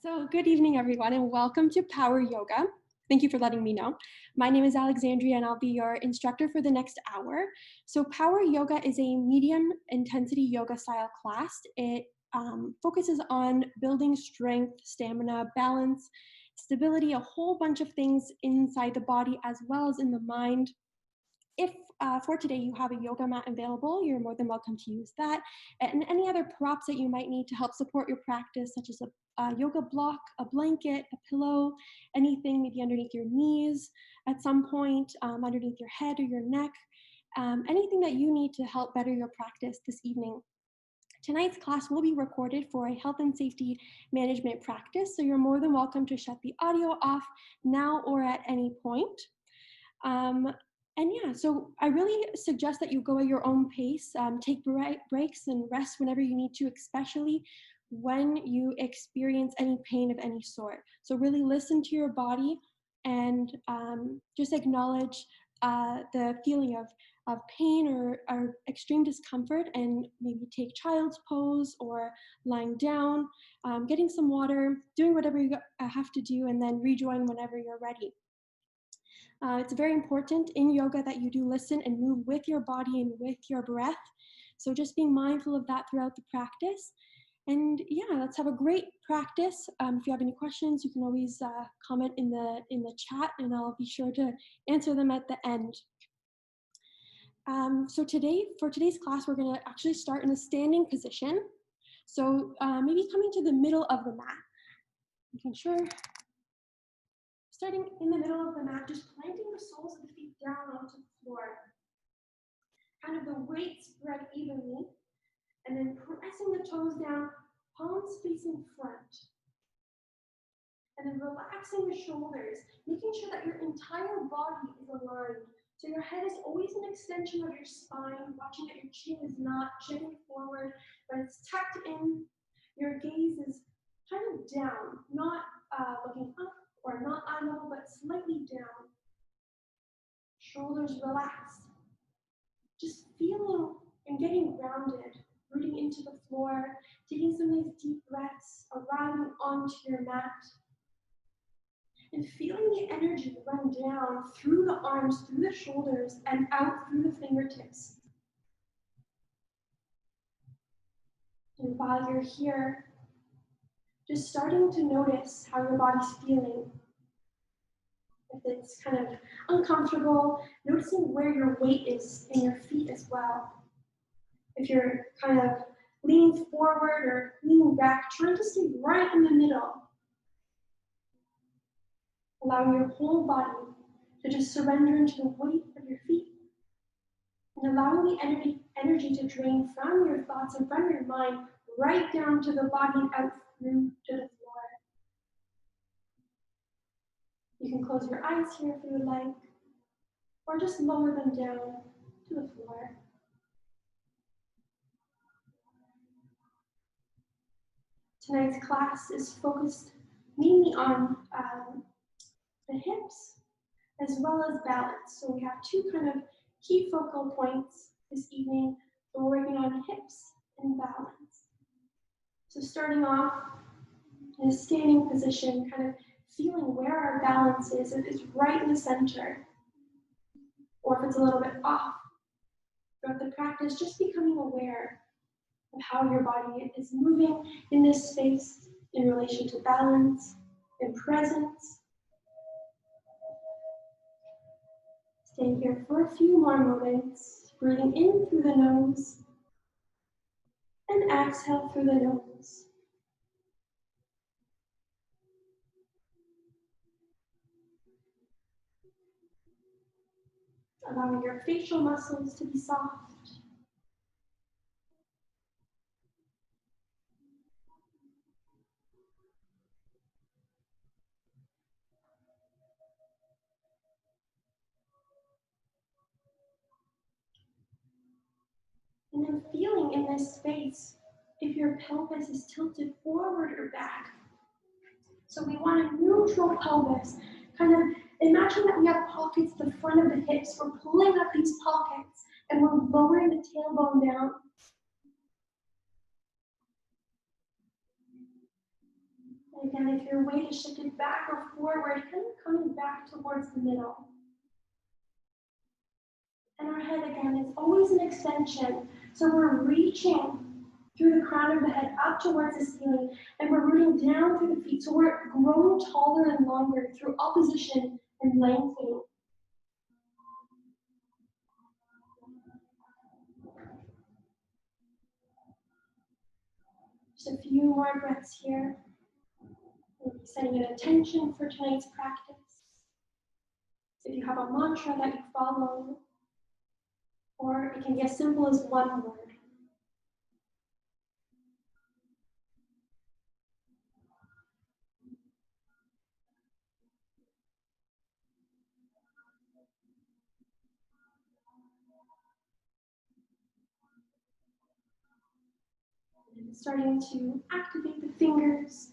So good evening, everyone, and welcome to Power Yoga. Thank you for letting me know. My name is Alexandria, and I'll be your instructor for the next hour. So Power Yoga is a medium intensity yoga style class. It focuses on building strength, stamina, balance, stability, a whole bunch of things inside the body as well as in the mind. If for today you have a yoga mat available, you're more than welcome to use that. And any other props that you might need to help support your practice, such as a yoga block, a blanket, a pillow, anything maybe underneath your knees at some point, underneath your head or your neck, anything that you need to help better your practice this evening. Tonight's class will be recorded for a health and safety management practice, so you're more than welcome to shut the audio off now or at any point. And yeah, so I really suggest that you go at your own pace, take breaks and rest whenever you need to, especially when you experience any pain of any sort. So really listen to your body and just acknowledge the feeling of pain or extreme discomfort, and maybe take child's pose or lying down, getting some water, doing whatever you have to do, and then rejoin whenever you're ready. It's very important in yoga that you do listen and move with your body and with your breath. So just being mindful of that throughout the practice. And yeah, let's have a great practice. If you have any questions, you can always comment in the chat, and I'll be sure to answer them at the end. So for today's class, we're going to actually start in a standing position. So maybe coming to the middle of the mat. Making sure. Starting in the middle of the mat, just planting the soles of the feet down onto the floor. Kind of the weight spread evenly, and then pressing the toes down, palms facing front. And then relaxing the shoulders, making sure that your entire body is aligned. So your head is always an extension of your spine, watching that your chin is not jutting forward, but it's tucked in. Your gaze is kind of down, not looking up, or not eye level, but slightly down. Shoulders relaxed. Just feeling and getting grounded, rooting into the floor, taking some of these deep breaths, arriving onto your mat, and feeling the energy run down through the arms, through the shoulders, and out through the fingertips. And while you're here, just starting to notice how your body's feeling. If it's kind of uncomfortable, noticing where your weight is in your feet as well. If you're kind of leaning forward or leaning back, trying to stay right in the middle. Allowing your whole body to just surrender into the weight of your feet. And allowing the energy to drain from your thoughts and from your mind right down to the body and out through to the floor. You can close your eyes here if you would like, or just lower them down to the floor. Tonight's class is focused mainly on the hips as well as balance. So we have two kind of key focal points this evening. We're working on hips and balance. So starting off in a standing position, kind of feeling where our balance is. If it's right in the center, or if it's a little bit off. Throughout the practice, just becoming aware of how your body is moving in this space in relation to balance and presence. Staying here for a few more moments, breathing in through the nose and exhale through the nose. Allowing your facial muscles to be soft. And then feeling in this space if your pelvis is tilted forward or back. So we want a neutral pelvis. Kind of imagine that we have pockets at the front of the hips. We're pulling up these pockets and we're lowering the tailbone down. And again, if your weight is shifted back or forward, kind of coming back towards the middle. And our head, again, is always an extension. So we're reaching through the crown of the head up towards the ceiling, and we're rooting down through the feet. So we're growing taller and longer through opposition and lengthening. Just a few more breaths here. Maybe setting an intention for tonight's practice. If you have a mantra that you follow, or it can be as simple as one word. And starting to activate the fingers,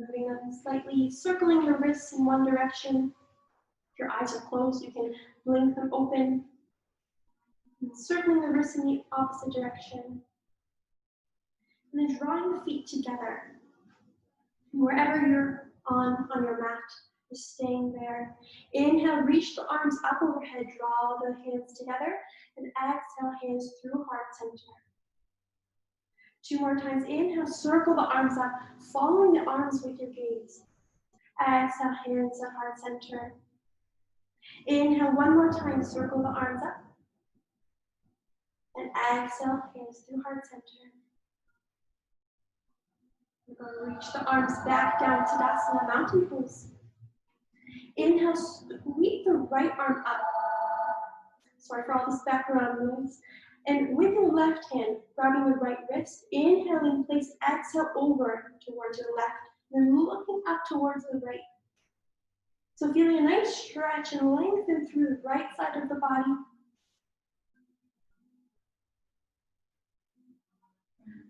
moving them slightly, circling the wrists in one direction. If your eyes are closed, you can blink them open. And circling the wrists in the opposite direction. And then drawing the feet together. Wherever you're on your mat, just staying there. Inhale, reach the arms up overhead, draw the hands together, and exhale, hands through heart center. 2 more times. Inhale, circle the arms up, following the arms with your gaze. Exhale, hands to heart center. Inhale, 1 more time, circle the arms up. And exhale, hands through heart center. We're going to reach the arms back down to Tadasana, mountain pose. Inhale, sweep the right arm up. Sorry for all this background noise. And with your left hand, grabbing the right wrist, inhaling, place, exhale over towards your left, then looking up towards the right. So feeling a nice stretch and lengthen through the right side of the body.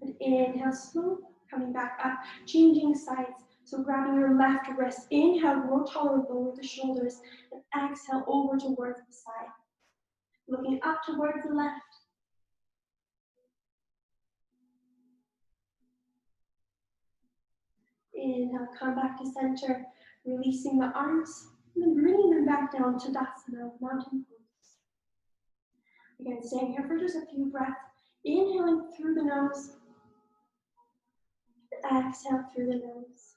And inhale, slow, coming back up, changing sides. So grabbing your left wrist, inhale, grow taller, lower the shoulders, and exhale over towards the side. Looking up towards the left. Inhale, come back to center, releasing the arms, and then bringing them back down to Tadasana, mountain pose. Again, staying here for just a few breaths. Inhaling through the nose, exhale through the nose.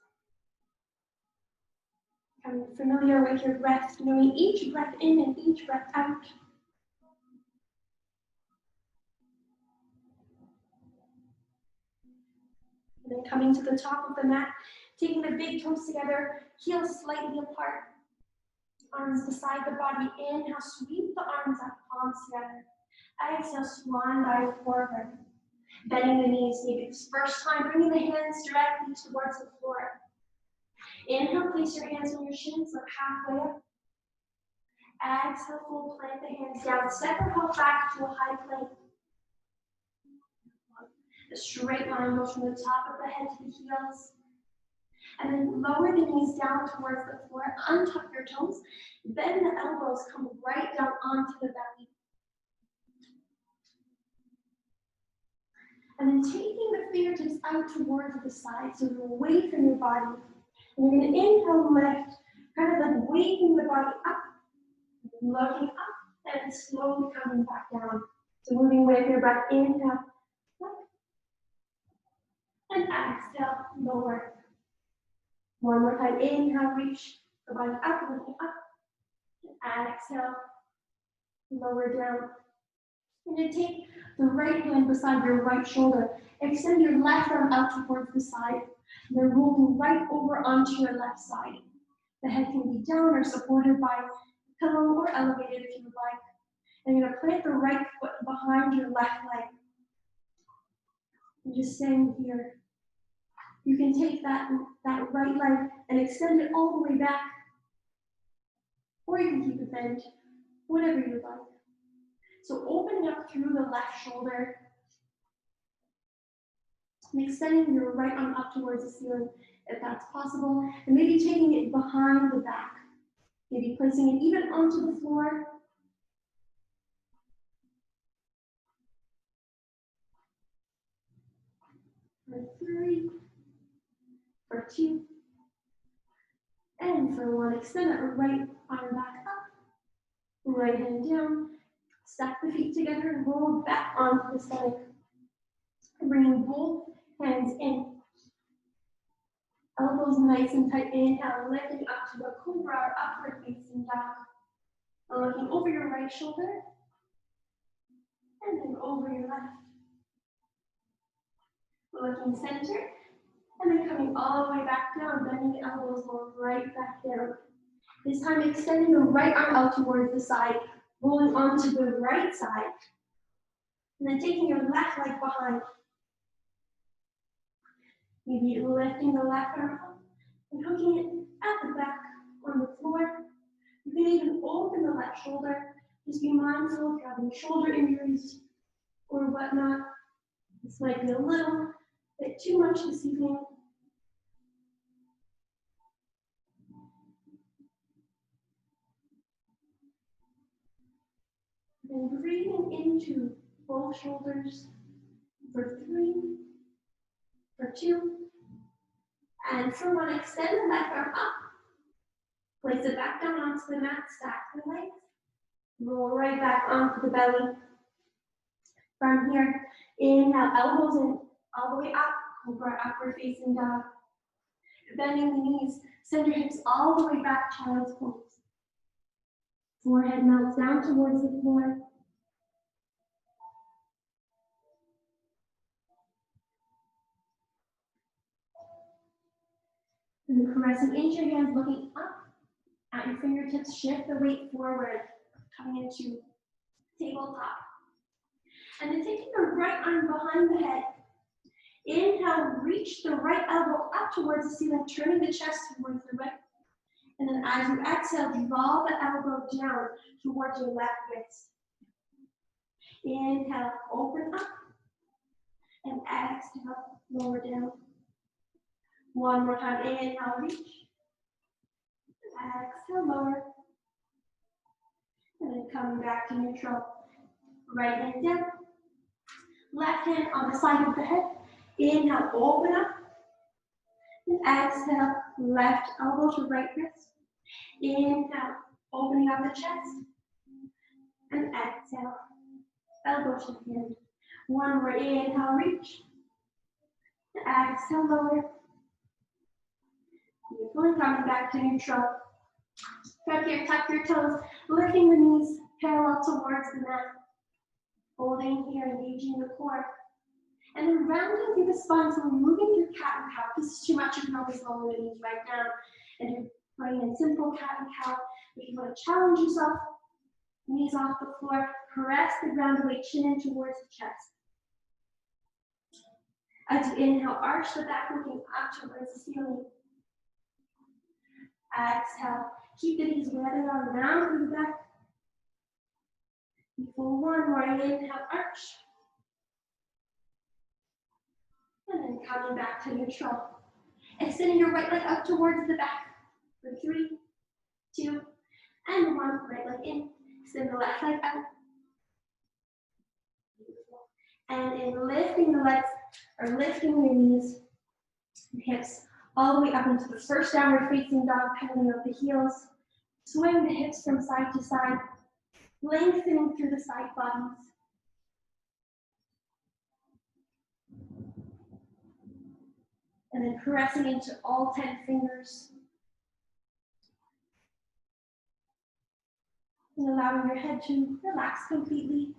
Becoming familiar with your breath, knowing each breath in and each breath out. And then coming to the top of the mat, taking the big toes together, heels slightly apart, arms beside the body. Inhale, sweep the arms up, palms together. Exhale, swan dive forward. Bending the knees, maybe this first time, bringing the hands directly towards the floor. Inhale, place your hands on your shins, look halfway up. Exhale, full plant the hands down. Step or hop back to a high plank. A straight line goes from the top of the head to the heels. And then lower the knees down towards the floor. Untuck your toes. Bend the elbows, come right down onto the belly. And then taking the fingertips out towards the side, so you're away from your body. And you're going to inhale, lift, kind of like waking the body up, looking up, and slowly coming back down. So moving with your breath, inhale, lift, and exhale, lower. 1 more time, inhale, reach the body up, looking up, and exhale, lower down. You're going to take the right hand beside your right shoulder. Extend your left arm out towards the side. And then rolling right over onto your left side. The head can be down or supported by a pillow or elevated if you would like. And you're going to plant the right foot behind your left leg. And just staying here. You can take that right leg and extend it all the way back. Or you can keep it bent, whatever you would like. So opening up through the left shoulder and extending your right arm up towards the ceiling if that's possible, and maybe taking it behind the back, maybe placing it even onto the floor. For 3, 2, 1, for 2, and for 1. Extend that right arm back up, right hand down, stack the feet together, and roll back onto the stomach. Bringing both hands in. Elbows nice and tight. Inhale, lifting up to a cobra or upward facing dog. Looking over your right shoulder, and then over your left. Looking center, and then coming all the way back down, bending the elbows, going right back down. This time extending the right arm out towards the side, rolling onto the right side, and then taking your left leg behind. Maybe lifting the left arm up and hooking it at the back on the floor. You can even open the left shoulder. Just be mindful if you're having shoulder injuries or whatnot. This might be a little bit too much this evening. Then breathing into both shoulders for 3, for 2, and for 1, extend the left arm up. Place it back down onto the mat, stack the legs. Roll right back onto the belly. From here, inhale, elbows in, all the way up, cobra, upward facing dog. Bending the knees, send your hips all the way back, child's pose. Forehead melts down towards the floor. And then caressing into your hands, looking up at your fingertips, shift the weight forward, coming into tabletop. And then taking the right arm behind the head. Inhale, reach the right elbow up towards the ceiling, turning the chest towards the right. And then as you exhale, draw the elbow down towards your left wrist. Inhale, open up. And exhale, lower down. One more time, inhale, reach. Exhale, lower. And then coming back to neutral. Right hand down. Left hand on the side of the head. Inhale, open up. And exhale, left elbow to right wrist. Inhale, opening up the chest. And exhale, elbow to hand. One more, inhale, reach. Exhale, lower. Beautiful, coming back to neutral. From here, tuck your toes, lifting the knees parallel towards the mat. Holding here, engaging the core. And then rounding through the spine, so moving through cat and cow. This is too much, you can always lower the knees right now. And you're playing in simple cat and cow. If you want to challenge yourself, knees off the floor, press the ground away, chin in towards the chest. As you inhale, arch the back, looking up towards the ceiling. Exhale, keep the knees where they are, round through the back. Before one more, inhale, arch. And then coming back to neutral. Extending your right leg up towards the back. For 3, 2, and 1. Right leg in. Extend the left leg out. Beautiful. And in lifting the legs, or lifting your knees and hips all the way up into the first downward facing dog, pedaling up the heels. Swing the hips from side to side, lengthening through the side bodies. And then pressing into all 10 fingers. And allowing your head to relax completely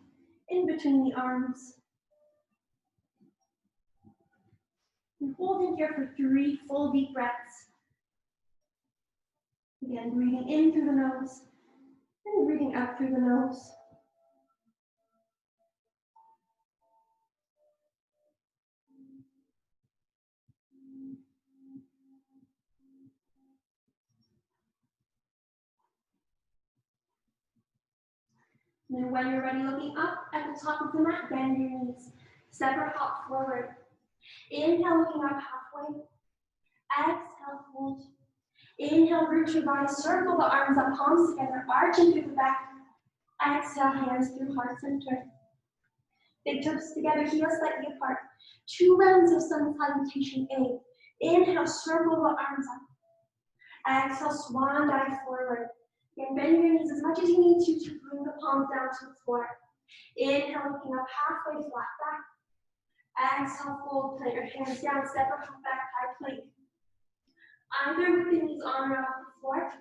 in between the arms. And holding here for 3 full deep breaths. Again, breathing in through the nose and breathing out through the nose. And then when you're ready, looking up at the top of the mat, bend your knees. Step or hop forward. Inhale, looking up halfway. Exhale, hold. Inhale, root to rise, circle the arms up, palms together, arching through the back. Exhale, hands through heart center. Big toes together, heels slightly apart. 2 rounds of sun salutation A. Inhale, circle the arms up. Exhale, swan dive forward. And bend your knees as much as you need to bring the palms down to the floor. Inhale, looking up halfway, flat back. Exhale, fold, plant your hands down, step or hop back, high plank. Either with the knees on or off the floor,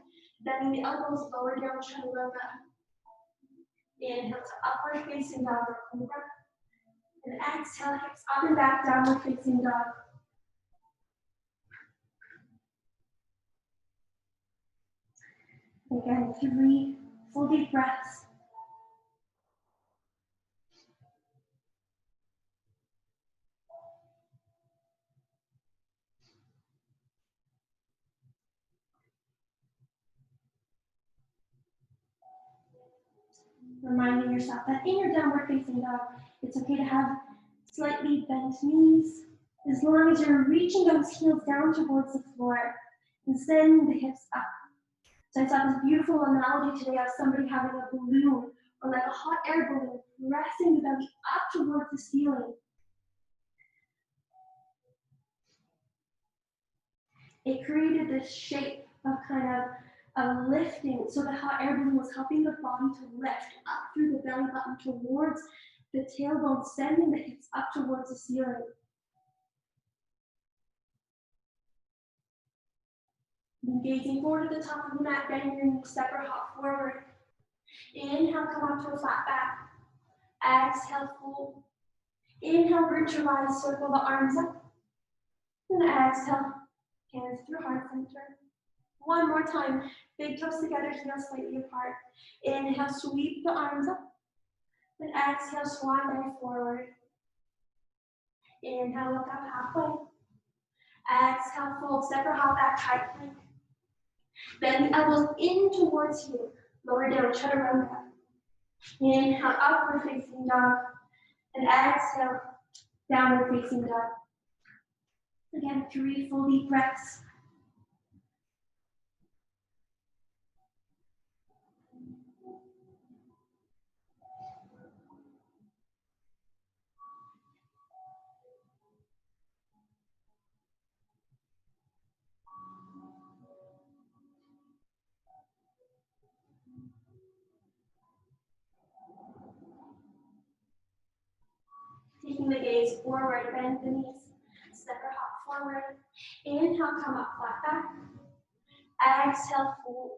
bending the elbows lower down, chaturanga. Inhale to upward facing dog or cobra. And exhale, hips up and back, downward facing dog. Again, 3 full deep breaths. Reminding yourself that in your downward facing dog, it's okay to have slightly bent knees, as long as you're reaching those heels down towards the floor and sending the hips up. So I saw this beautiful analogy today of somebody having a balloon or like a hot air balloon, pressing the belly up towards the ceiling. It created this shape of kind of a lifting, so the hot air balloon was helping the body to lift up through the belly button towards the tailbone, sending the hips up towards the ceiling. Gazing forward to the top of the mat, bend your knees, step or hop forward. Inhale, come up to a flat back. Exhale, fold. Inhale, root your rise, circle the arms up. And exhale, hands through heart center. One more time, big toes together, heels slightly apart. Inhale, sweep the arms up. And exhale, swan dive forward. Inhale, look up halfway. Exhale, fold, step or hop back, high plank. Bend the elbows in towards you. Lower down, chaturanga. Inhale, upward facing dog. And exhale, downward facing dog. Again, 3 full deep breaths. Taking the gaze forward, bend the knees, step or hop forward. Inhale, come up, flat back. Exhale, fold.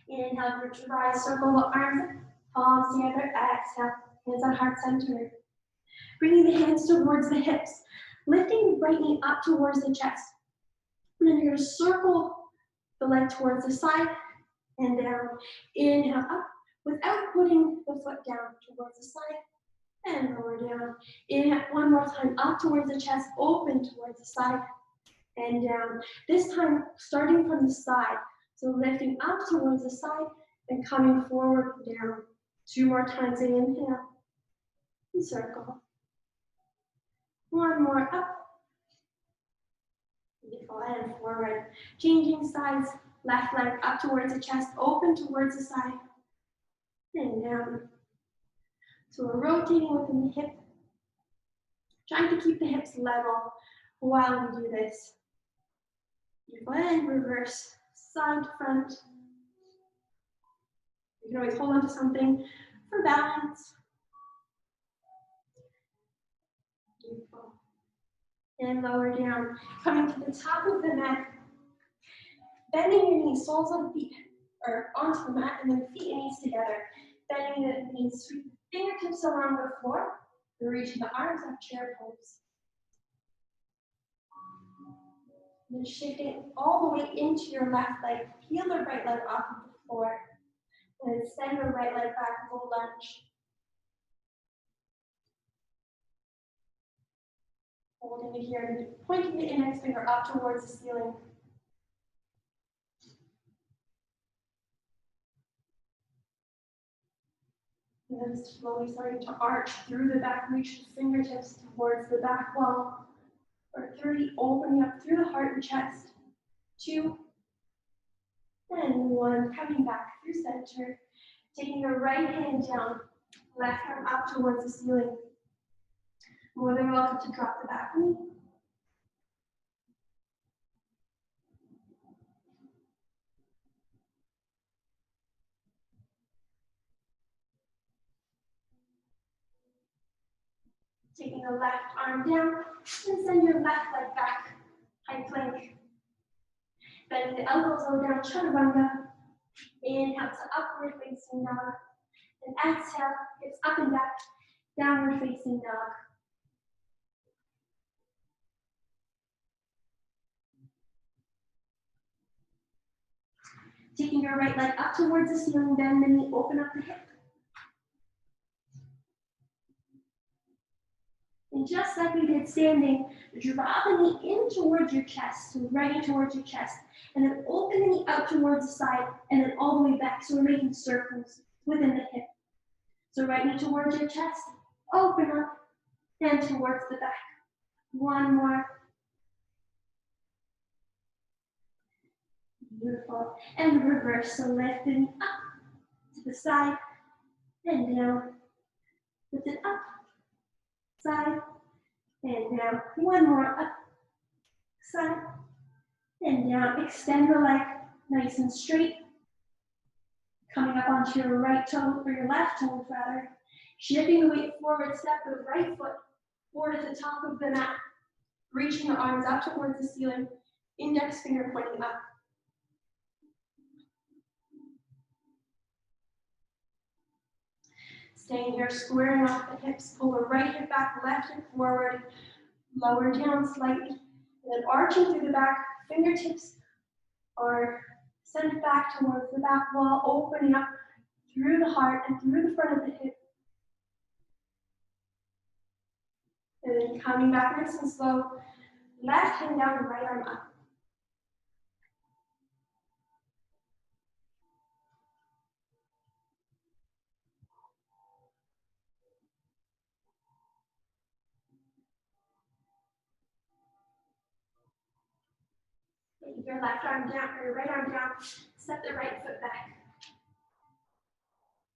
Inhale, root your rise, circle the arms, palms together. Exhale, hands on heart center. Bringing the hands towards the hips, lifting the right knee up towards the chest. And then you're going to circle the leg towards the side and down. Inhale, up, without putting the foot down towards the side. And lower down. Inhale, one more time, up towards the chest, open towards the side, and down. This time, starting from the side. So lifting up towards the side and coming forward, down. 2 more times, inhale, and circle. 1 more up. Beautiful, and forward. Changing sides, left leg up towards the chest, open towards the side, and down. So we're rotating within the hip, trying to keep the hips level while we do this. Beautiful, and reverse, side to front. You can always hold on to something for balance. Beautiful. And lower down, coming to the top of the mat, bending your knees, soles of the feet, or onto the mat, and then feet and knees together. Bending the knees, sweep the fingertips along the floor, and reaching the arms up, chair pose. And then shifting all the way into your left leg, peel the right leg off of the floor, and then send your right leg back, full lunge. Holding it here, and pointing the index finger up towards the ceiling. And then slowly starting to arch through the back, reach the fingertips towards the back wall. For 3, opening up through the heart and chest. 2, and 1, coming back through center. Taking your right hand down, left arm up towards the ceiling. More than welcome to drop the back knee. Taking the left arm down and send your left leg back. High plank. Bend the elbows all down, chaturanga. Inhale to upward facing dog. And exhale, hips up and back, downward facing dog. Taking your right leg up towards the ceiling, bend the knee, open up the hip. And just like we did standing, drop the knee in towards your chest, so right in towards your chest, and then open the knee out towards the side, and then all the way back, so we're making circles within the hip. So right knee towards your chest, open up, and towards the back. One more. Beautiful. And reverse, so lift the knee up to the side, and down. Lift it up, side, and down. One more, up, side, and down. Extend the leg nice and straight. Coming up onto your right toe, or your left toe rather. Shifting the weight forward, step the right foot forward at the top of the mat. Reaching the arms out towards the ceiling, index finger pointing up. Staying here, squaring off the hips, pull the right hip back, left hip forward, lower down slightly, and then arching through the back, fingertips are sent back towards the back wall, opening up through the heart and through the front of the hip. And then coming back nice and slow, left hand down, right arm up. Take your left arm down, or your right arm down, step the right foot back.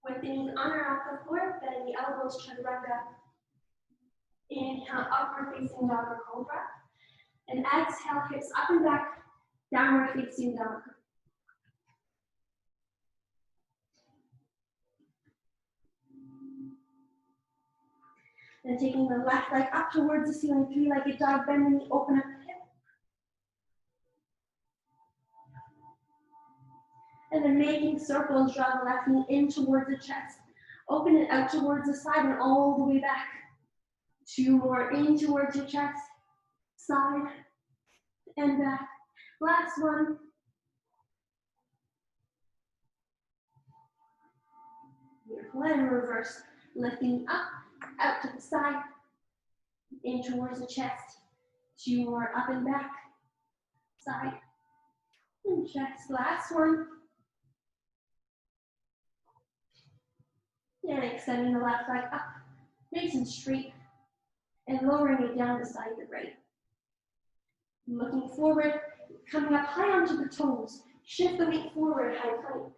With the knees on or off the floor, bend the elbows, chaturanga. Inhale, upward facing dog or cobra. And exhale, hips up and back, downward facing dog. Then taking the left leg up towards the ceiling, three-legged dog, bend the knee, open up the hip. And then making circles, draw the left knee in towards the chest. Open it out towards the side and all the way back. Two more, in towards your chest, side, and back. Last one. Beautiful, and reverse. Lifting up, out to the side, in towards the chest. Two more, up and back, side, and chest. Last one. And extending the left leg up, nice and straight, and lowering it down beside the right. Looking forward, coming up high onto the toes. Shift the weight forward, high plank.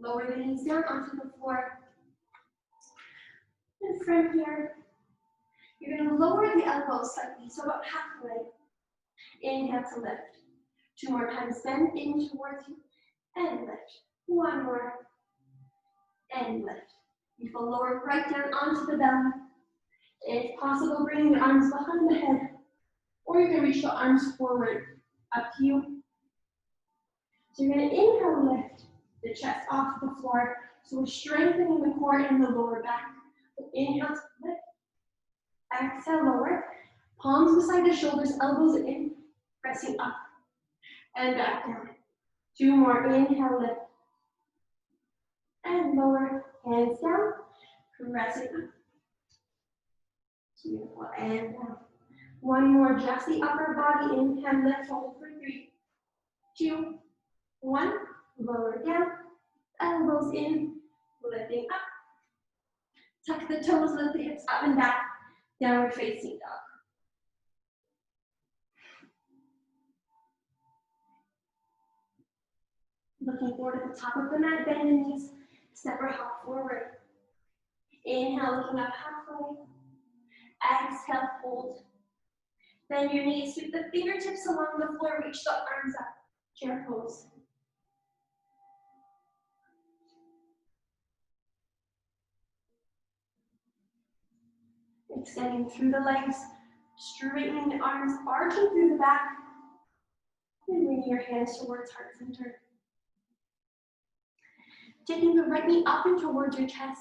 Lower the knees down onto the floor. And from here, you're going to lower the elbows slightly, so about halfway. Inhale to lift. Two more times, bend in towards you, and lift. One more, and lift. You will lower right down onto the belly. If possible, bring the arms behind the head, or you can reach the arms forward, up to you. So you're going to inhale, lift the chest off the floor. So we're strengthening the core and the lower back. So inhale to lift, exhale, lower. Palms beside the shoulders, elbows in, pressing up and back down. Two more, inhale, lift, and lower, hands down, pressing up. Beautiful, and down. One more, just the upper body, inhale, lift, hold for 3, 2, 1, lower down, elbows in, lifting up. Tuck the toes, lift the hips up and back, downward facing dog. Looking forward at the top of the mat, bend the knees, step or hop forward. Inhale, looking up halfway. Exhale, hold. Bend your knees, sweep the fingertips along the floor, reach the arms up, chair pose. Extending through the legs, straightening the arms, arching through the back, and bringing your hands towards heart center. Taking the right knee up and towards your chest.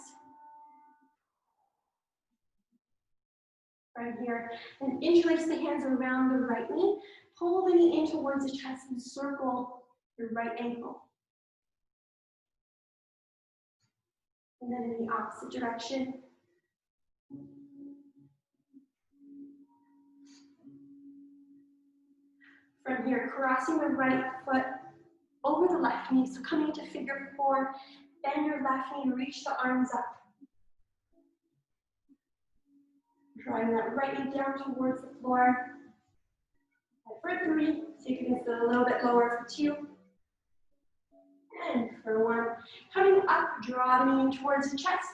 Right here, and interlace the hands around the right knee. Pull the knee in towards the chest and circle your right ankle. And then in the opposite direction. From here, crossing the right foot over the left knee. So coming into figure four, bend your left knee, reach the arms up. Drawing that right knee down towards the floor. For three, so you can go a little bit lower for two. And for one, coming up, draw the knee in towards the chest.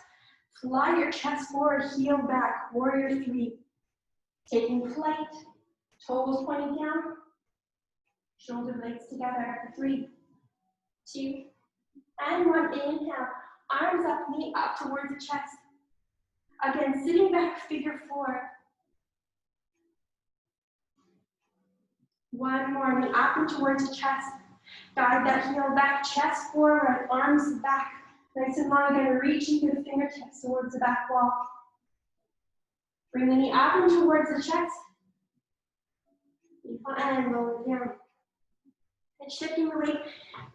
Fly your chest forward, heel back, warrior three. Taking flight, toes pointing down, shoulder blades together for three, two, and one. Inhale, arms up, knee up towards the chest. Again, sitting back, figure four. One more, knee up and towards the chest. Guide that heel back, chest forward, arms back. Nice and long, again, reaching through the fingertips towards the back wall. Bring the knee up and towards the chest. And lower down. And shifting the weight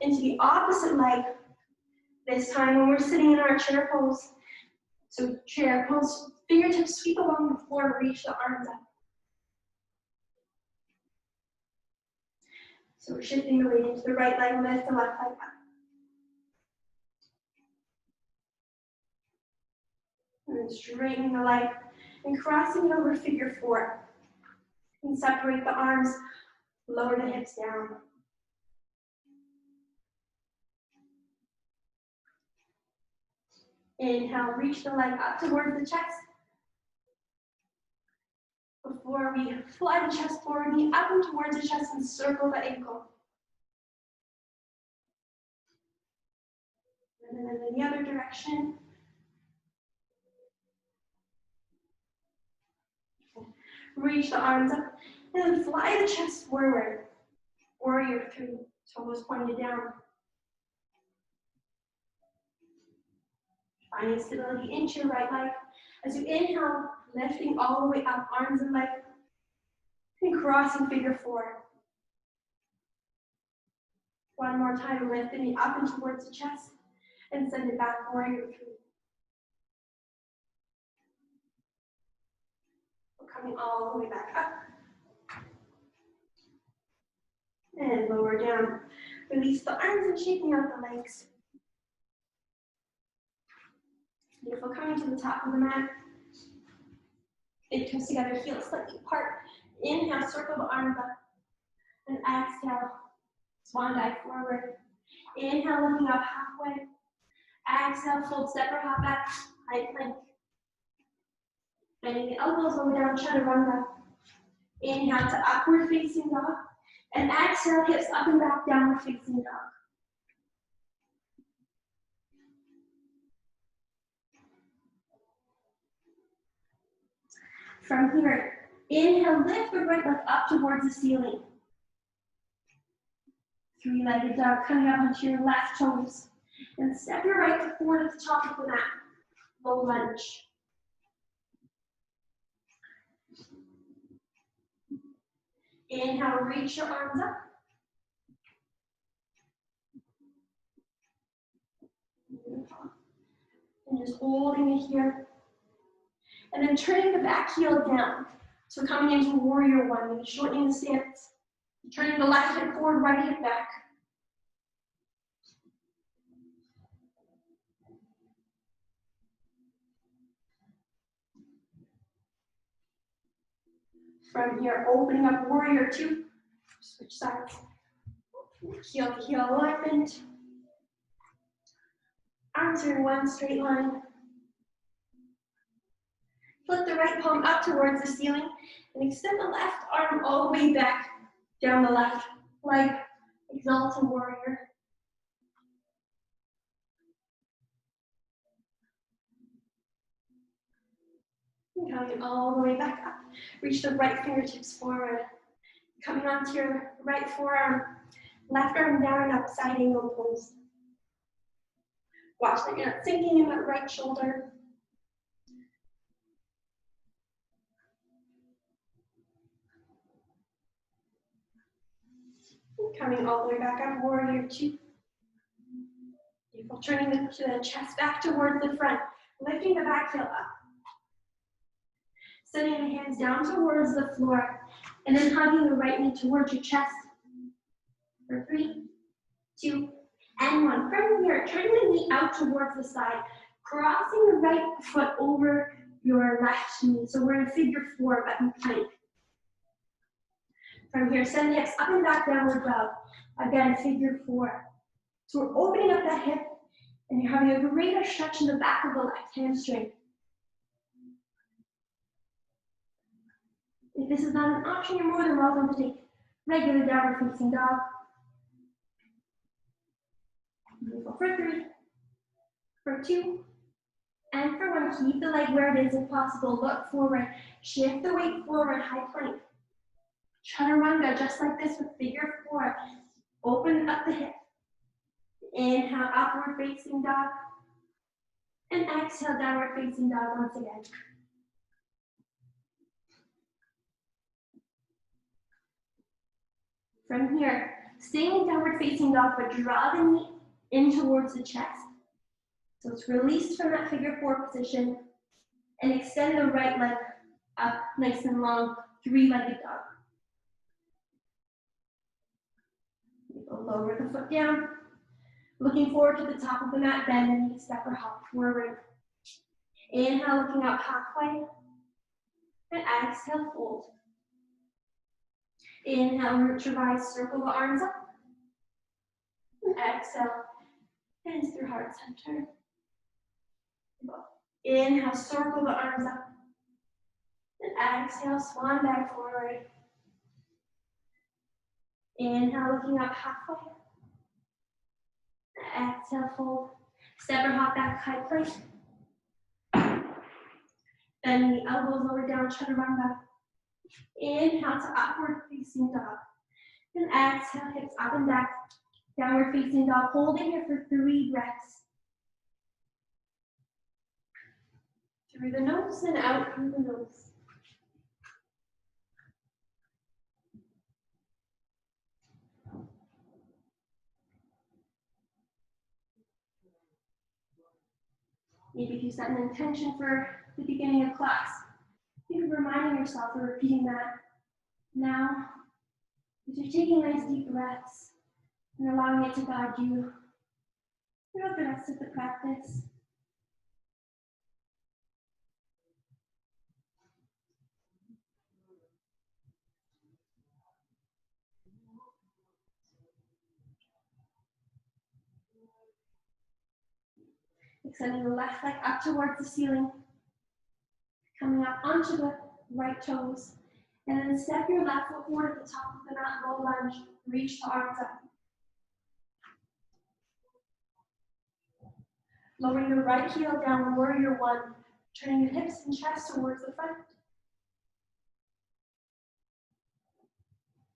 into the opposite leg. This time when we're sitting in our chair pose. So chair pose, fingertips sweep along the floor, reach the arms up. So we're shifting the weight into the right leg, lift the left leg up. And then straightening the leg and crossing it over figure four. And separate the arms, lower the hips down. Inhale, reach the leg up towards the chest. Before we fly the chest forward, knee up and towards the chest and circle the ankle. And then in the other direction. Reach the arms up and then fly the chest forward. Warrior three, toes pointed down. Finding stability into your right leg. As you inhale, lifting all the way up, arms and legs, and crossing figure four. One more time, lift the knee up and towards the chest, and send it back, warrior three. We're coming all the way back up. And lower down. Release the arms and shaking out the legs. Beautiful, coming to the top of the mat. Big toes together, heels slightly apart. Inhale, circle the arms up. And exhale, swan dive forward. Inhale, looking up halfway. Exhale, fold step or hop back, high plank. Bending the elbows, lower down, chaturanga. Inhale to upward facing dog. And exhale, hips up and back, downward facing dog. From here, inhale, lift the right leg up towards the ceiling. Three-legged dog, coming up onto your left toes. And step your right foot forward at the top of the mat. Low lunge. Inhale, reach your arms up. And just holding it here. And then turning the back heel down. So coming into warrior one, and shortening the stance. Turning the left hip forward, right hip back. From here, opening up warrior two. Switch sides. Heel to heel alignment. Arms are in one straight line. Flip the right palm up towards the ceiling and extend the left arm all the way back down the left leg. Exalted warrior. And coming all the way back up. Reach the right fingertips forward. Coming onto your right forearm, left arm down, up, side angle pose. Watch that you're not sinking in that right shoulder. Coming all the way back up, warrior two. Beautiful, turning the chest back towards the front, lifting the back heel up. Sending the hands down towards the floor, and then hugging the right knee towards your chest. For 3, 2, and 1. From here, turning the knee out towards the side, crossing the right foot over your left knee. So we're in figure 4, button plank. From here, send the hips up and back, downward dog. Again, figure 4. So we're opening up that hip, and you're having a greater stretch in the back of the left hamstring. If this is not an option, you're more than welcome to take regular downward facing dog. Beautiful. For 3, for 2, and for 1. Keep the leg where it is if possible. Look forward. Shift the weight forward, high plank. Chaturanga, just like this with figure 4. Open up the hip. Inhale, upward facing dog. And exhale, downward facing dog once again. From here, staying in downward facing dog, but draw the knee in towards the chest. So it's released from that figure 4 position and extend the right leg up nice and long, 3-legged dog. Lower the foot down. Looking forward to the top of the mat, bend the knee, step or hop forward. Inhale, looking out halfway. And exhale, fold. Inhale, root to rise, circle the arms up. And exhale, hands through heart center. Inhale, circle the arms up. And exhale, swan back forward. Inhale, looking up halfway. Exhale, fold. Step or hop back, high plank. Bend the elbows lower down, chaturanga. Inhale to upward facing dog. And exhale, hips up and back. Downward facing dog. Hold it here for 3 breaths. Through the nose and out through the nose. Maybe if you set an intention for the beginning of class, maybe reminding yourself or repeating that now, as you're taking nice deep breaths and allowing it to guide you throughout the rest of the practice. Extending the left leg up towards the ceiling, coming up onto the right toes, and then step your left foot forward at the top of the mat, low lunge, reach the arms up. Lowering your right heel down, warrior 1, turning your hips and chest towards the front.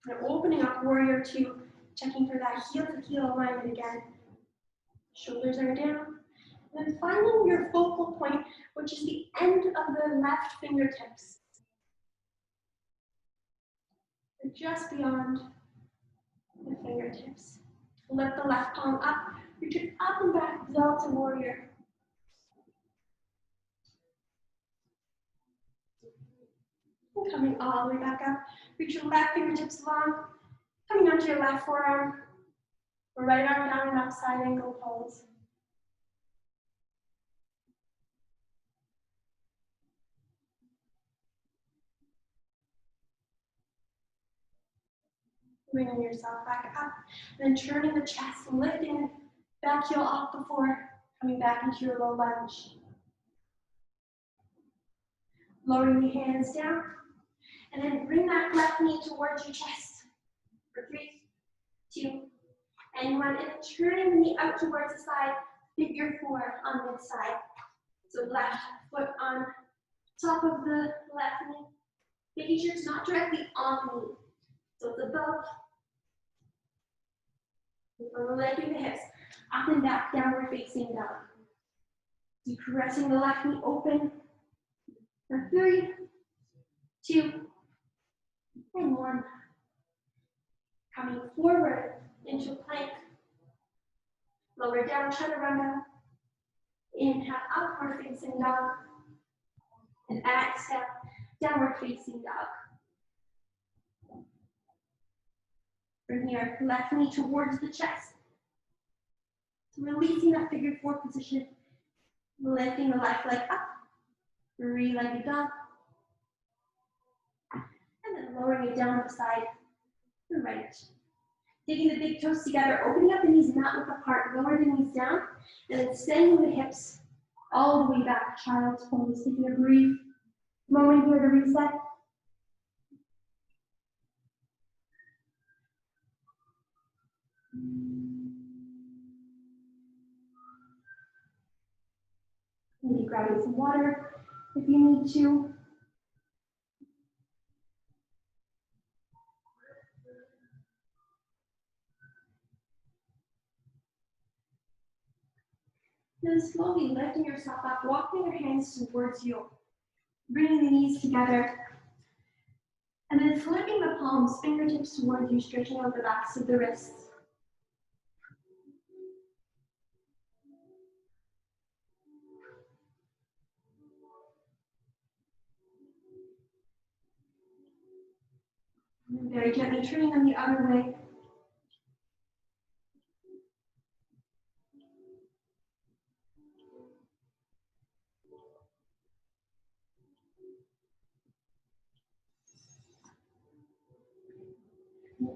And opening up warrior 2, checking for that heel to heel alignment again. Shoulders are down. And then finding your focal point, which is the end of the left fingertips. And just beyond the fingertips. Lift the left palm up, reach it up and back, Delta warrior. And coming all the way back up, reach your left fingertips long, coming onto your left forearm, right arm down and up, side angle pose. Bringing yourself back up, then turning the chest, lifting back heel off before coming back into your low lunge. Lowering the hands down, and then bring that left knee towards your chest. For 3, 2, and 1, and then turning the knee out towards the side, figure 4 on this side. So left foot on top of the left knee, making sure it's not directly on the knee. So it's above. We're lifting the hips up and back, downward facing dog. Keep pressing the left knee open. For 3, 2, and 1. Coming forward into a plank. Lower down, chaturanga. Inhale, upward facing dog. And exhale, downward facing dog. From here, left knee towards the chest. Releasing that figure 4 position. Lifting the left leg up. 3-legged dog. And then lowering it down to the side, the right. Taking the big toes together, opening up the knees, not look apart. Lower the knees down, and then extending the hips all the way back. Child's pose. Taking a brief moment here to reset. Maybe grabbing some water if you need to. Then slowly lifting yourself up, walking your hands towards you, bringing the knees together, and then flipping the palms, fingertips towards you, stretching out the backs of the wrists. And very gently turning them the other way.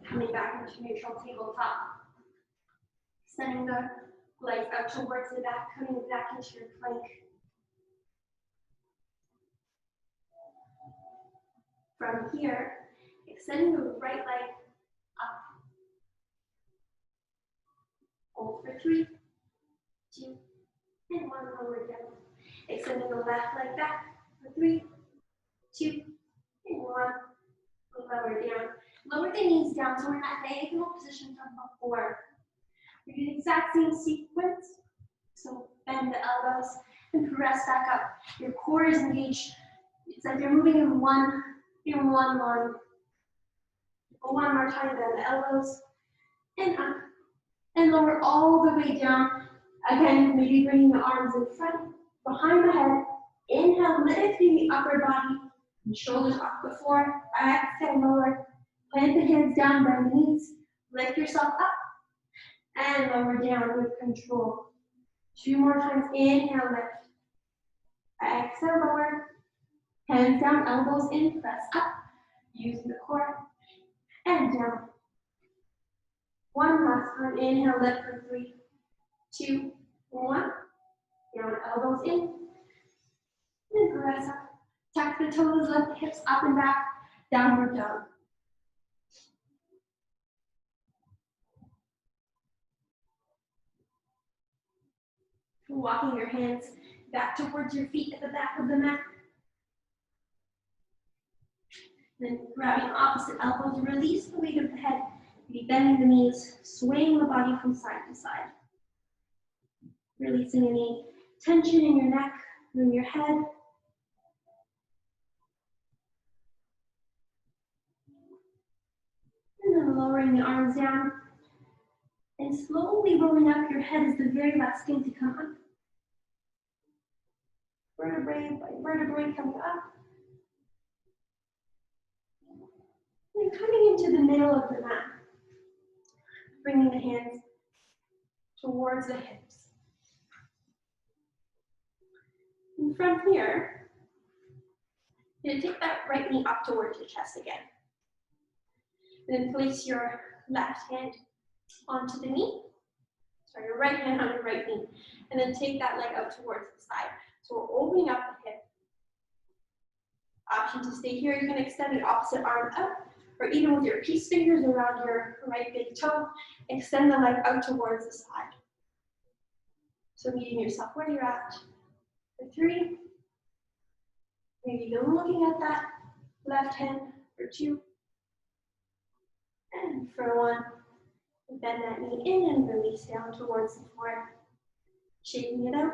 Coming back into neutral tabletop. Extending the legs out towards the back, coming back into your plank. From here, extending the right leg up. Hold for 3, 2, and 1, lower down. Extending the left leg back for 3, 2, and 1, lower down. Lower the knees down, so we're in that diagonal position from before. We're doing the exact same sequence. So bend the elbows and press back up. Your core is engaged. It's like you're moving in one line. Go one more time, bend the elbows and up and lower all the way down. Again, maybe bringing the arms in front, behind the head. Inhale, lifting the upper body and shoulders off the floor. Exhale, lower. Plant the hands down, bend the knees. Lift yourself up and lower down with control. 2 more times. Inhale, lift. Exhale, lower. Hands down, elbows in, press up. Using the core. And down. 1 last time. Inhale, lift for 3, 2, 1. Down, elbows in. And press up. Tuck the toes, lift the hips up and back. Downward dog. Walking your hands back towards your feet at the back of the mat. Then grabbing opposite elbows, release the weight of the head. Be bending the knees, swaying the body from side to side. Releasing any tension in your neck and in your head. And then lowering the arms down. And slowly rolling up your head is the very last thing to come up. Vertebrae by vertebrae coming up. And coming into the middle of the mat. Bringing the hands towards the hips. And from here, you're going to take that right knee up towards your chest again. And then place your left hand onto the knee. Sorry, your right hand on your right knee. And then take that leg out towards the side. So we're opening up the hip. Option to stay here. You can extend the opposite arm up, or even with your peace fingers around your right big toe, extend the leg out towards the side. So meeting yourself where you're at. For 3, Maybe even looking at that left hand for 2. And for 1. Bend that knee in and release down towards the floor. Shaking it out.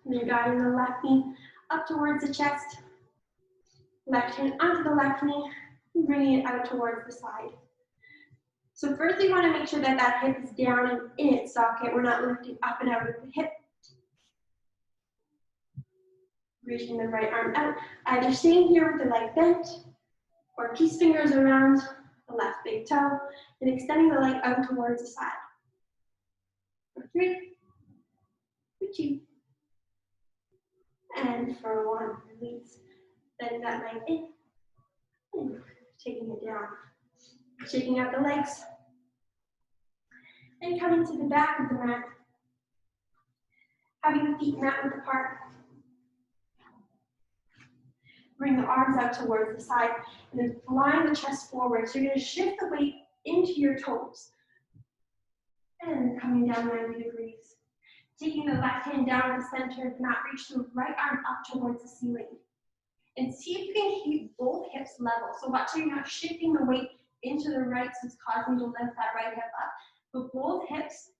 And then guiding the left knee up towards the chest. Left hand onto the left knee, and bringing it out towards the side. So first we want to make sure that that hip is down and in its socket. We're not lifting up and out of the hip. Reaching the right arm out, either staying here with the leg bent, or peace fingers around the left big toe, and extending the leg out towards the side. For 3, for 2, and for 1, release. Bend that leg in, and taking it down. Shaking out the legs, and coming to the back of the mat. Having the feet mat width apart. Bring the arms out towards the side, and then flying the chest forward. So you're going to shift the weight into your toes. And coming down 90 degrees. Taking the left hand down in the center, not reach the right arm up towards the ceiling. And see if you can keep both hips level. So watch how you're not shifting the weight into the right, so it's causing you to lift that right hip up. But both hips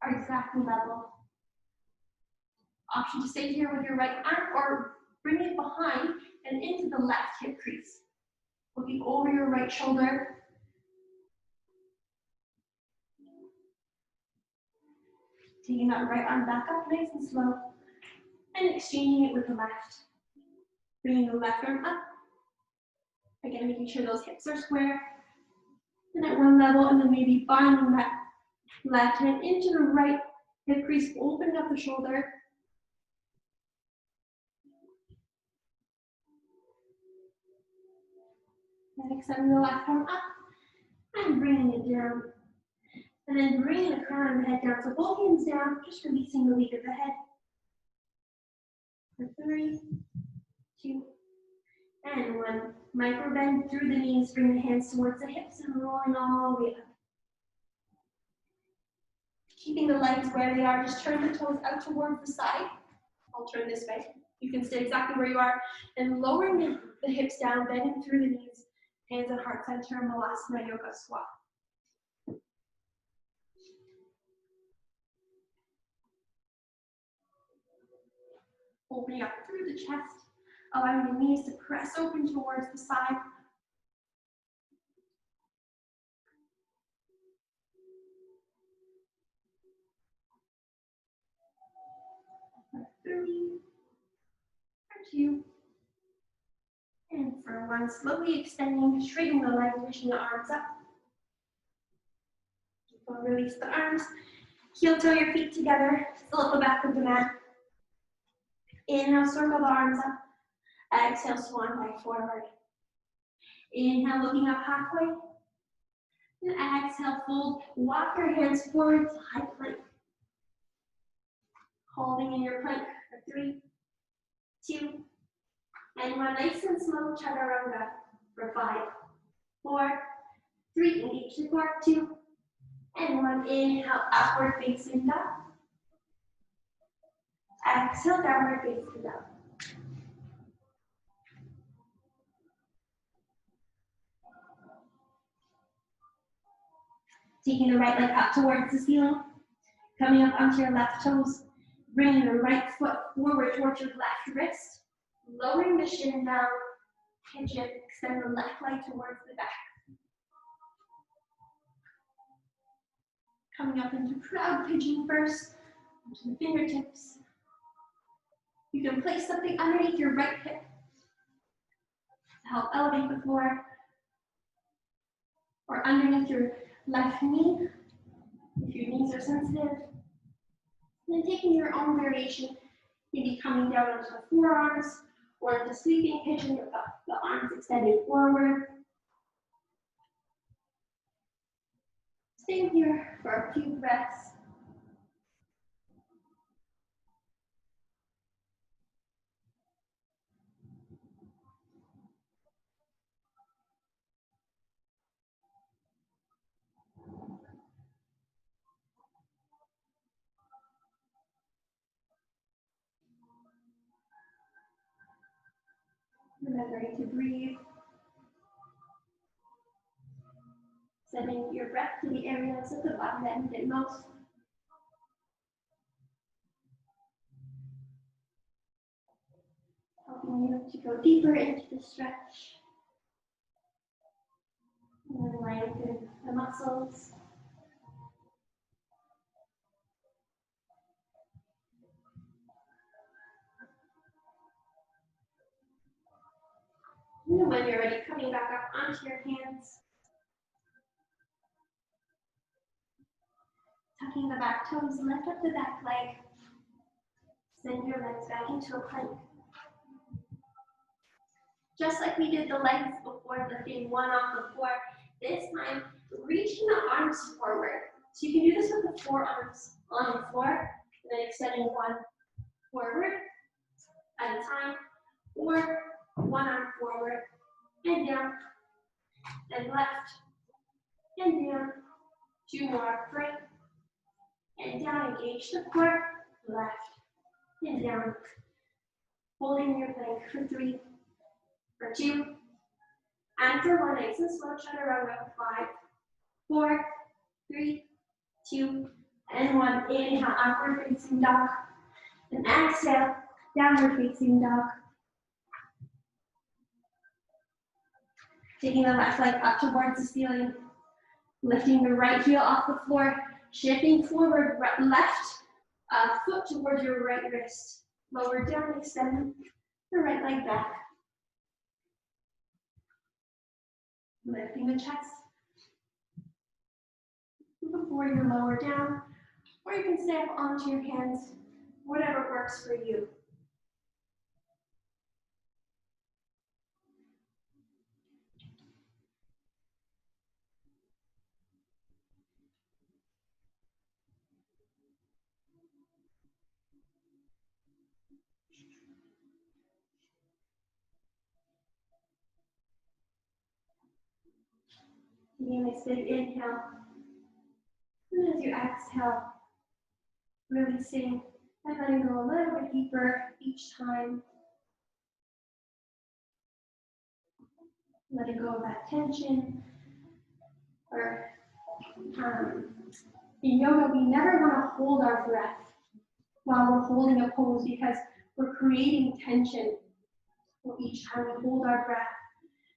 are exactly level. Option to stay here with your right arm or bring it behind and into the left hip crease. Looking over your right shoulder. Taking that right arm back up nice and slow. And exchanging it with the left. Bringing the left arm up. Again, making sure those hips are square. And at one level, and then maybe binding that left hand into the right hip crease, opening up the shoulder. And extending the left arm up and bringing it down. And then bringing the crown of the head down. So both hands down, just releasing the weight of the head. For 3, 2, and 1. Micro bend through the knees, bring the hands towards the hips and rolling all the way up. Keeping the legs where they are, just turn the toes out towards the side. I'll turn this way. You can stay exactly where you are. And lowering the hips down, bending through the knees, hands at heart center, Melasma yoga squat. Opening up through the chest, allowing the knees to press open towards the side. For 3, for 2, and for 1. Slowly extending, straightening the legs, reaching the arms up. We'll release the arms. Heel toe your feet together, still at the back of the mat. Inhale, circle the arms up. Exhale, swan dive forward. Inhale, looking up halfway. And exhale, fold. Walk your hands forward to high plank. Holding in your plank for 3, 2, and 1. Nice and slow, chaturanga for 5, 4, 3. Engage the core, 2, and 1. Inhale, upward facing dog. Exhale, downward facing dog. Taking the right leg up towards the ceiling. Coming up onto your left toes. Bringing the right foot forward towards your left wrist. Lowering the shin down. Hinge it. Extend the left leg towards the back. Coming up into proud pigeon first. Onto the fingertips. You can place something underneath your right hip to help elevate the floor. Or underneath your left knee, if your knees are sensitive. And then taking your own variation, maybe coming down onto the forearms, or into sleeping pigeon with the arms extended forward. Staying here for a few breaths. Remembering to breathe. Sending your breath to the areas of the body that need it most. Helping you to go deeper into the stretch. And then lengthen the muscles. And when you're ready, coming back up onto your hands. Tucking the back toes, lift up the back leg. Send your legs back into a plank. Just like we did the legs before, lifting one off the floor, this time reaching the arms forward. So you can do this with the forearms on the floor, and then extending one forward at a time, or one arm forward and down, and left, and down. Two more, right, and down, engage the core, left, and down. Holding your plank for 3, for 2, and for 1, nice and slow, chaturanga, 5, 4, 3, 2, and 1. Inhale, upward facing dog, and exhale, downward facing dog. Taking the left leg up towards the ceiling, lifting the right heel off the floor, shifting forward, left foot towards your right wrist. Lower down, extend the right leg back. Lifting the chest before you lower down, or you can stay up onto your hands, whatever works for you. Taking a nice big inhale, and as you exhale, releasing and letting go a little bit deeper each time. Letting go of that tension. Or in yoga, we never want to hold our breath while we're holding a pose because we're creating tension each time we hold our breath.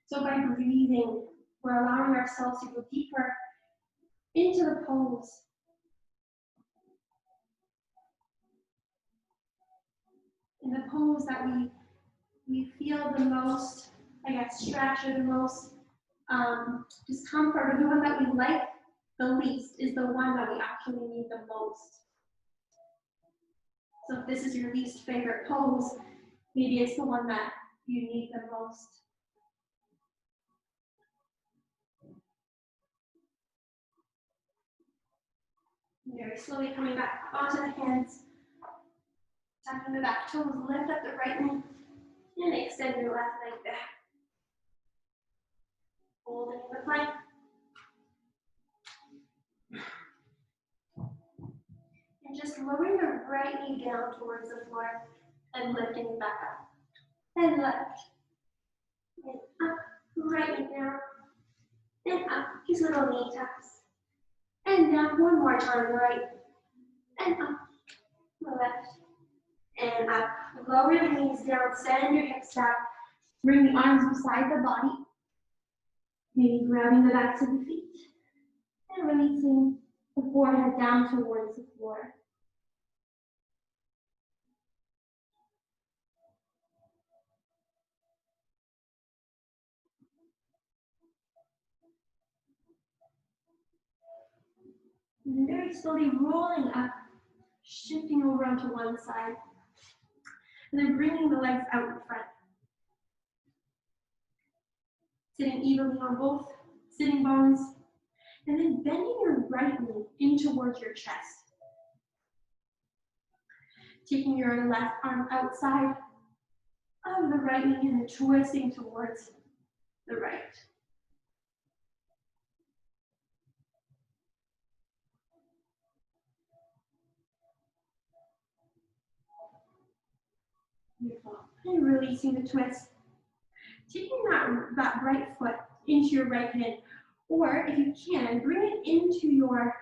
So by breathing, we're allowing ourselves to go deeper into the pose. In the pose that we feel the most, I guess, stretch or the most discomfort, or the one that we like the least is the one that we actually need the most. So if this is your least favorite pose, maybe it's the one that you need the most. Very slowly coming back onto the hands, tucking the back toes, lift up the right knee, and extend your left leg back. Holding the plank. And just lowering the right knee down towards the floor and lifting it back up. And left. And up. Right knee down. And up. Just little knee taps. And down one more time. Right. And up. Left. And up. Lower the knees down. Send your hips down. Bring the arms beside the body. Maybe grabbing the backs of the feet. And releasing the forehead down towards the floor. And very slowly rolling up, shifting over onto one side, and then bringing the legs out in front. Sitting evenly on both sitting bones, and then bending your right knee in towards your chest. Taking your left arm outside of the right knee and then twisting towards the right. Beautiful. And releasing the twist. taking that right foot into your right hand, or if you can, bring it into your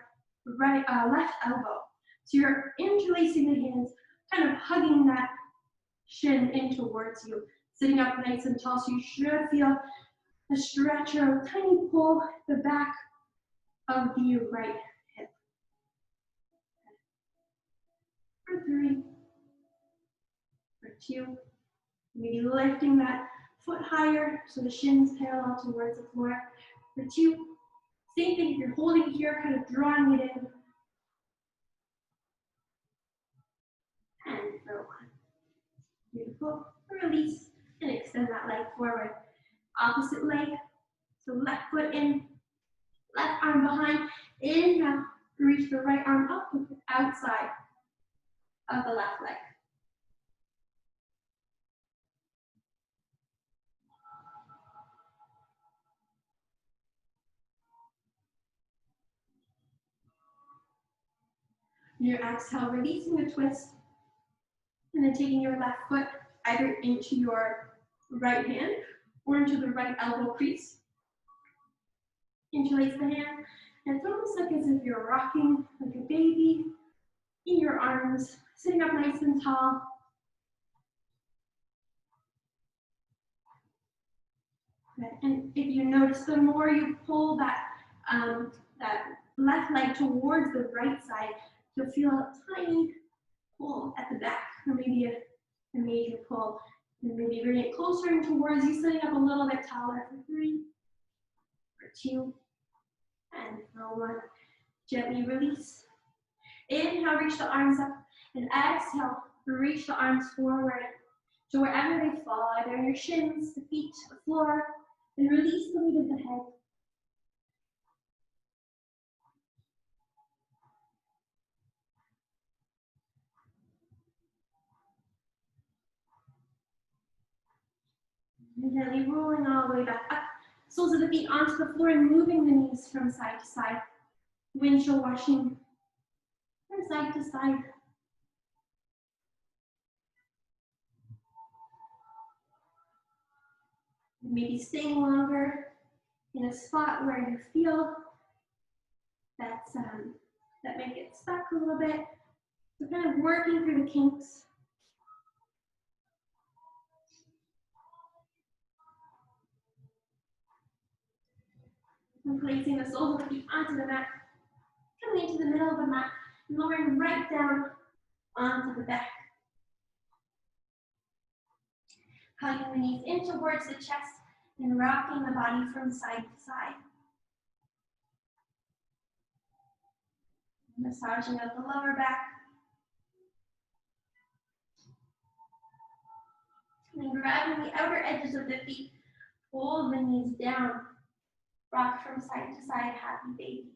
left elbow. So you're interlacing the hands, kind of hugging that shin in towards you, sitting up nice and tall. So you should feel a stretch or a tiny pull the back of the right hip. For 3, for 2, maybe lifting that foot higher so the shin's parallel towards the floor. For 2, same thing, if you're holding here, kind of drawing it in. And for 1. Beautiful. Release and extend that leg forward. Opposite leg. So left foot in, left arm behind. Inhale, reach the right arm up with the outside of the left leg. Your exhale, releasing the twist, and then taking your left foot either into your right hand or into the right elbow crease. Interlace the hand, and it's almost like as if you're rocking like a baby in your arms, sitting up nice and tall. And if you notice, the more you pull that left leg towards the right side, you'll feel a tiny pull at the back, or maybe a major pull. And maybe bring it closer and towards you, sitting up a little bit taller. For 3, for 2, and for 1. Gently release. Inhale, reach the arms up, and exhale, reach the arms forward to wherever they fall, either your shins, the feet, the floor, and release the weight of the head. And gently rolling all the way back up, soles of the feet onto the floor and moving the knees from side to side. Windshield washing from side to side. Maybe staying longer in a spot where you feel that might get stuck a little bit. So kind of working through the kinks. And placing the soles of the feet onto the mat, coming into the middle of the mat, and lowering right down onto the back. Hugging the knees in towards the chest and rocking the body from side to side. Massaging out the lower back. And grabbing the outer edges of the feet, pull the knees down. Rock from side to side, happy baby.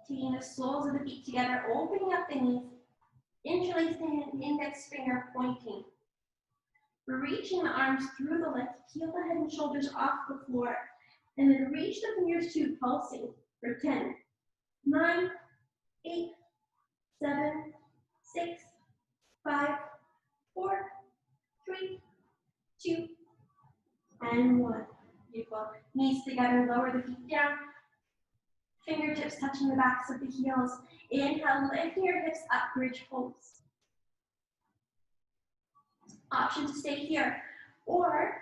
Taking the soles of the feet together, opening up the knees, interlacing an index finger pointing. Reaching the arms through the lift, peel the head and shoulders off the floor, and then reach the fingers to pulsing for 10, 9, 8, 7, 6, 5, 4, 3, 2, and 1. Beautiful. Knees together, lower the feet down. Fingertips touching the backs of the heels. Inhale, lifting your hips up, bridge pose. Option to stay here, or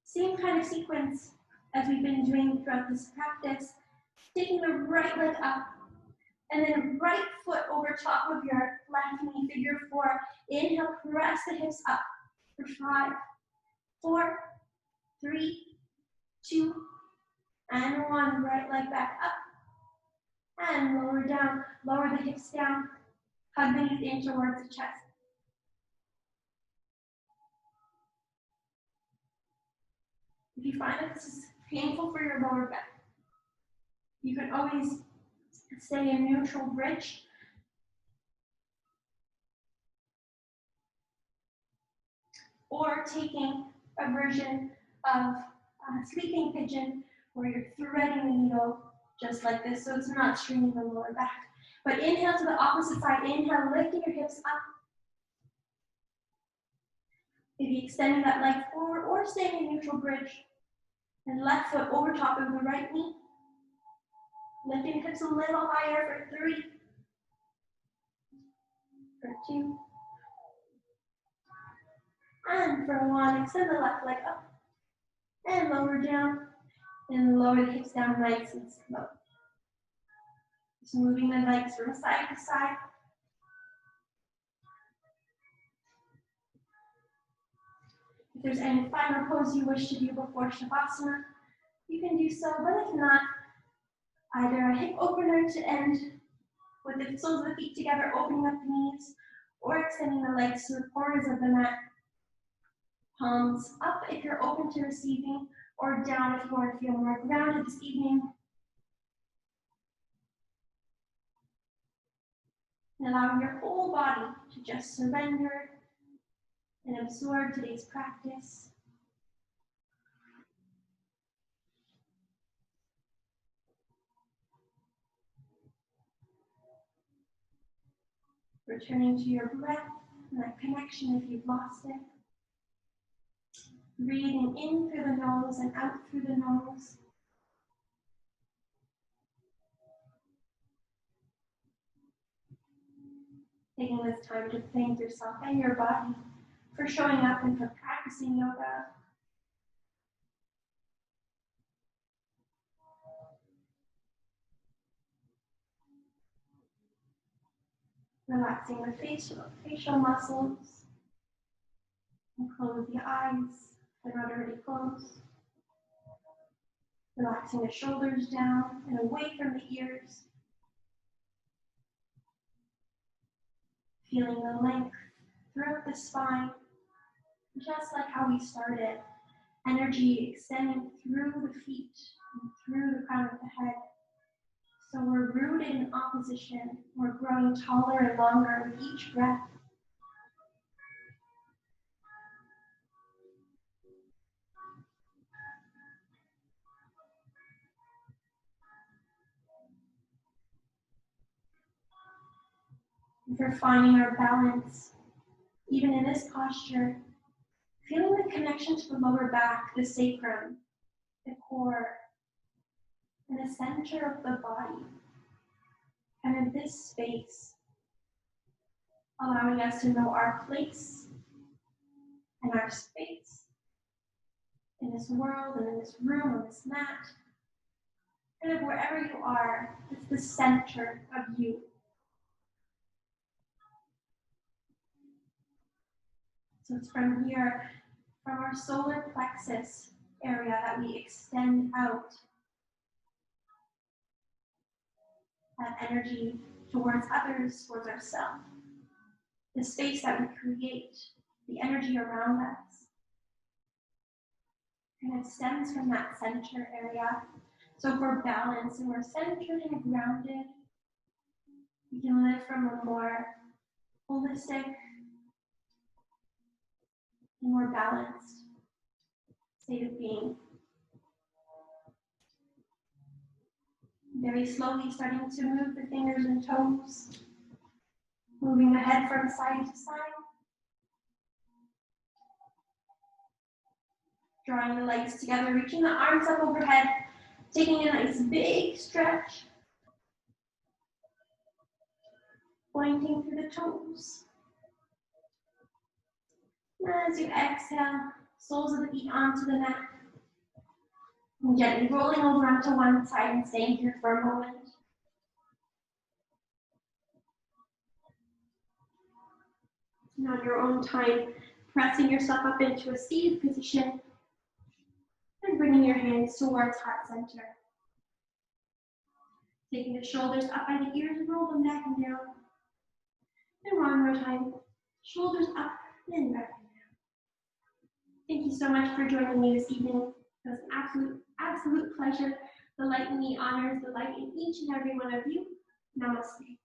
same kind of sequence as we've been doing throughout this practice, taking the right leg up, and then right foot over top of your left knee, figure 4. Inhale, press the hips up for 5, 4, 3, 2, and 1. Right leg back up, and lower down, lower the hips down, hug the knees in towards the chest. If you find that this is painful for your lower back, you can always stay in neutral bridge. Or taking a version of sleeping pigeon, where you're threading the needle just like this, so it's not straining the lower back. But inhale to the opposite side. Inhale, lifting your hips up. Maybe extending that leg forward or staying in neutral bridge. And left foot over top of the right knee. Lifting hips a little higher for 3, for 2, and for 1. Extend the left leg up and lower down. And lower the hips down nice and slow. Just moving the legs from side to side. If there's any final pose you wish to do before Shavasana, you can do so, but if not, either a hip opener to end with the soles of the feet together, opening up the knees, or extending the legs to the corners of the mat. Palms up if you're open to receiving, or down if you want to feel more grounded this evening. And allowing your whole body to just surrender and absorb today's practice. Returning to your breath and that connection if you've lost it. Breathing in through the nose and out through the nose. Taking this time to thank yourself and your body for showing up and for practicing yoga. Relaxing the facial muscles. And close the eyes that are already closed. Relaxing the shoulders down and away from the ears. Feeling the length throughout the spine, just like how we started. Energy extending through the feet and through the crown of the head. So we're rooted in opposition. We're growing taller and longer with each breath. And for finding our balance, even in this posture, feeling the connection to the lower back, the sacrum, the core, and the center of the body. And in this space, allowing us to know our place and our space in this world and in this room, on this mat, and wherever you are, it's the center of you. So it's from here, from our solar plexus area, that we extend out that energy towards others, towards ourselves. The space that we create, the energy around us. And it stems from that center area. So if we're balanced and we're centered and grounded, we can live from a more holistic and more balanced state of being. Very slowly starting to move the fingers and toes, moving the head from side to side. Drawing the legs together, reaching the arms up overhead, taking a nice big stretch. Pointing through the toes. As you exhale, soles of the feet onto the mat. And gently rolling over onto one side and staying here for a moment. And on your own time, pressing yourself up into a seated position and bringing your hands towards heart center. Taking the shoulders up by the ears and roll them back and down. And one more time, shoulders up and back and down. Thank you so much for joining me this evening. It was an absolute pleasure. The light in me honors the light in each and every one of you. Namaste.